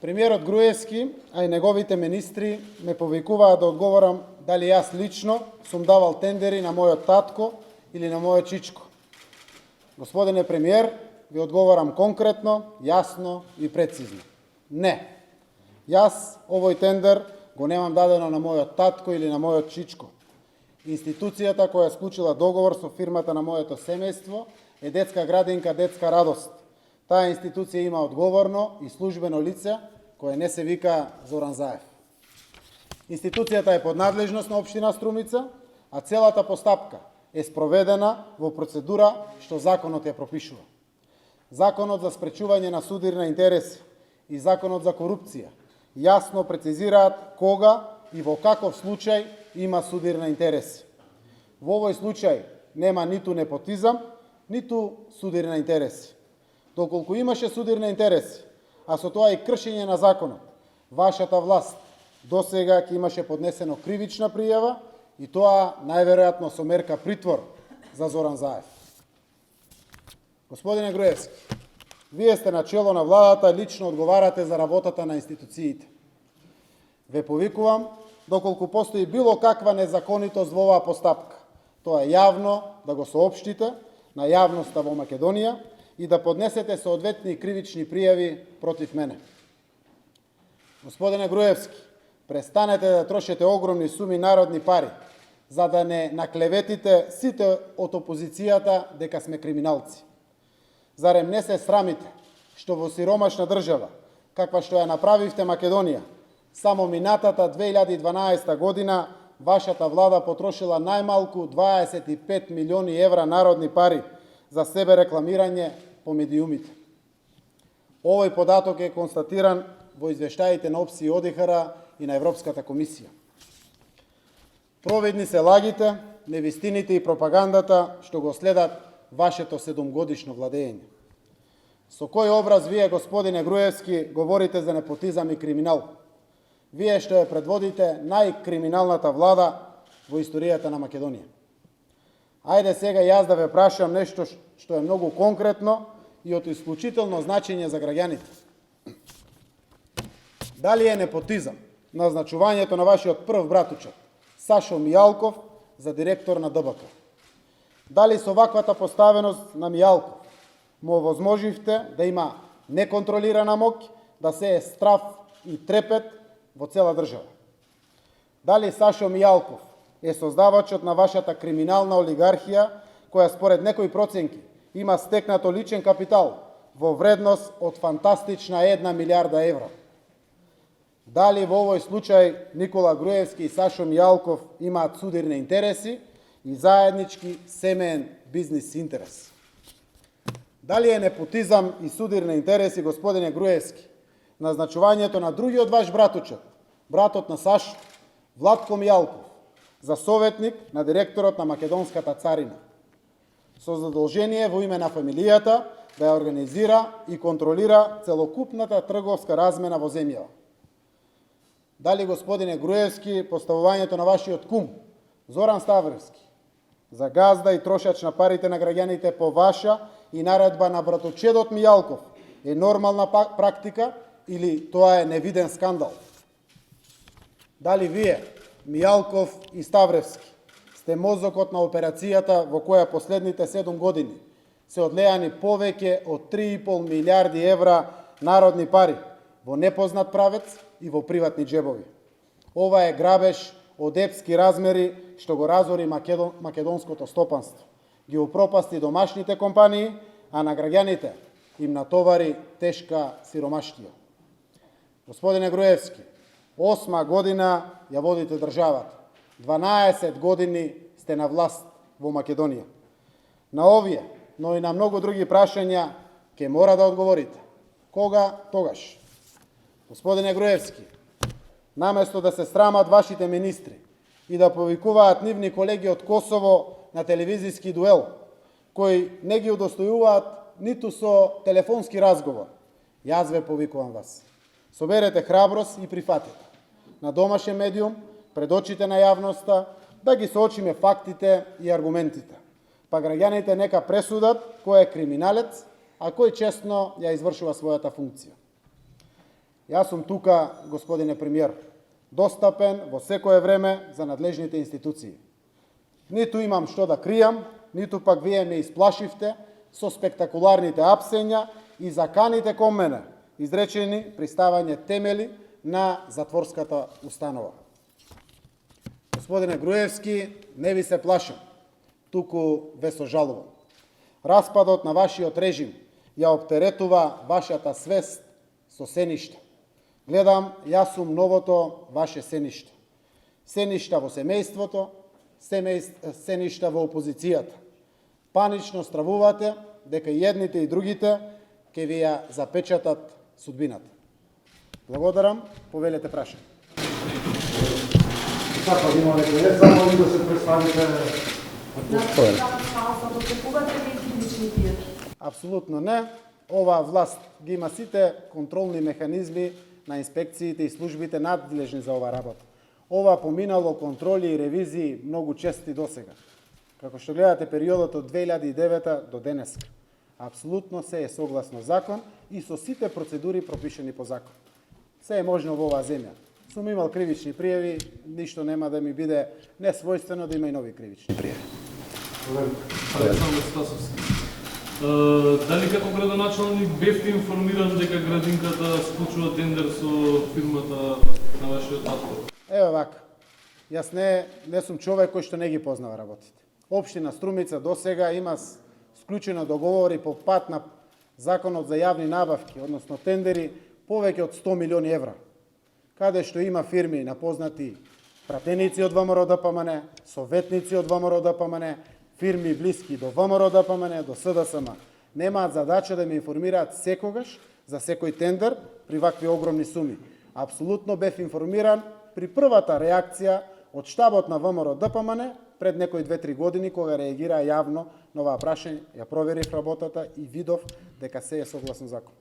Премиерот Груевски, а и неговите министри ме повикуваат да одговорам дали јас лично сум давал тендери на мојот татко или на мојот чичко. Господине премиер, ви одговорам конкретно, јасно и прецизно. Не. Јас овој тендер го немам дадено на мојот татко или на мојот чичко. Институцијата која склучила договор со фирмата на моето семејство е детска градинка Детска радост. Таа институција има одговорно и службено лице кое не се вика Зоран Заев. Институцијата е под надлежност на општина Струмица, а целата постапка е спроведена во процедура што законот ја пропишува. Законот за спречување на судирна интереси и законот за корупција јасно прецизираат кога и во каков случај има судирна интереси. Во овој случај нема ниту непотизам, ниту судирна интереси. Доколку имаше судирна интереси, а со тоа и кршење на законот, вашата власт досега ќе имаше поднесено кривична пријава и тоа најверојатно со мерка притвор за Зоран Заев. Господине Груевски, вие сте начело на владата и лично одговарате за работата на институциите. Ве повикувам, доколку постои било каква незаконитост во оваа постапка, тоа е јавно да го соопштите на јавноста во Македонија и да поднесете соодветни кривични пријави против мене. Господине Груевски, престанете да трошите огромни суми народни пари, за да не наклеветите сите од опозицијата дека сме криминалци. Зарем не се срамите што во сиромашна држава, каква што ја направивте Македонија, само минатата 2012 година вашата влада потрошила најмалку 25 милиони евра народни пари за себе рекламирање по медиумите. Овој податок е констатиран во извештаите на ОПСИ и ОДИХР и на Европската комисија. Провидни се лагите, невистините и пропагандата што го следат вашето 7-годишно владење. Со кој образ вие, господине Груевски, говорите за непотизам и криминал? Вие што ја предводите најкриминалната влада во историјата на Македонија. Ајде сега јас да ве прашам нешто што е многу конкретно и од исклучително значење за граѓаните. Дали е непотизам назначувањето на вашиот прв братучет, Сашо Мијалков, за директор на ДБК? Дали со ваквата поставеност на Мијалков му овозможивте да има неконтролирана моќ, да се е страв и трепет во цела држава? Дали Сашо Мијалков е создавачот на вашата криминална олигархија, која според некои проценки има стекнато личен капитал во вредност од фантастична 1 милиарда евра? Дали во овој случај Никола Груевски и Сашо Мијалков имаат судирни интереси и заеднички семеен бизнис интерес? Дали е непотизам и судирни интереси, господине Груевски, назначувањето на другиот ваш братучет, братот на Сашо, Владко Мијалков, за советник на директорот на Македонската царина, со задолжение во име на фамилијата да ја организира и контролира целокупната трговска размена во земјава? Дали, господине Груевски, поставувањето на вашиот кум, Зоран Ставровски, за газда и трошач на парите на граѓаните по ваша и наредба на браточедот Мијалков е нормална практика или тоа е невиден скандал? Дали вие, Мијалков и Ставревски, сте мозокот на операцијата во која последните 7 години се одлеани повеќе од 3,5 милиарди евра народни пари во непознат правец и во приватни джебови? Ова е грабеж од епски размери што го разори македонското стопанство, ги упропасти домашните компании, а на граѓаните им натовари тешка сиромаштија. Господине Груевски, 8 година ја водите државата. 12 години сте на власт во Македонија. На овие, но и на многу други прашања ќе мора да одговорите. Кога тогаш? Господине Груевски, наместо да се срамат вашите министри и да повикуваат нивни колеги од Косово на телевизиски дуел, кои не ги удостојуваат ниту со телефонски разговор, јас ве повикувам вас. Соберете храброст и прифатете на домашен медиум, пред очите на јавноста, да ги соочиме фактите и аргументите. Па граѓаните нека пресудат кој е криминалец, а кој честно ја извршува својата функција. Јас сум тука, господине премиер, достапен во секое време за надлежните институции. Ниту имам што да кријам, ниту пак вие ме исплашивте со спектакуларните апсења и заканите кон мене, изречени при ставање темели на затворската установа. Господине Груевски, не ви се плашам, туку ве сожалувам. Распадот на вашиот режим ја оптеретува вашата свест со сеништа. Гледам, јас сум новото ваше сениште. Сеништа во семејството, сеништа во опозицијата. Панично стравувате дека и едните и другите ќе ви ја запечатат судбината. Благодарам, повелете прашање. Така, има некој само да се представите. Апсолутно не. Оваа власт ги има сите контролни механизми на инспекциите и службите надлежни за оваа работа. Ова поминало контроли и ревизии многу чести досега. Како што гледате периодот од 2009 до денес. Апсолутно се е согласно закон и со сите процедури пропишени по закон. Се е можно во оваа земја. Сум имал кривични пријави, ништо нема да ми биде несвојствено да има и нови кривични пријави. Александр Стасовски. Дали како градоначалник бевте информиран дека градинката склучува тендер со фирмата на вашиот татко? Ево вака. Јас не сум човек кој што не ги познава работите. Општина Струмица досега има склучено договори по пат на Законот за јавни набавки, односно тендери, повеќе од 100 милиони евра, каде што има фирми напознати пратеници од ВМРО ДПМН, советници од ВМРО ДПМН, фирми блиски до ВМРО ДПМН, до СДСМ. Немаат задача да ме информираат секогаш за секој тендер при вакви огромни суми. Апсолутно бев информиран при првата реакција од штабот на ВМРО ДПМН пред некои 2-3 години, кога реагираа јавно на оваа прашање, ја проверив работата и видов дека се е согласно закон.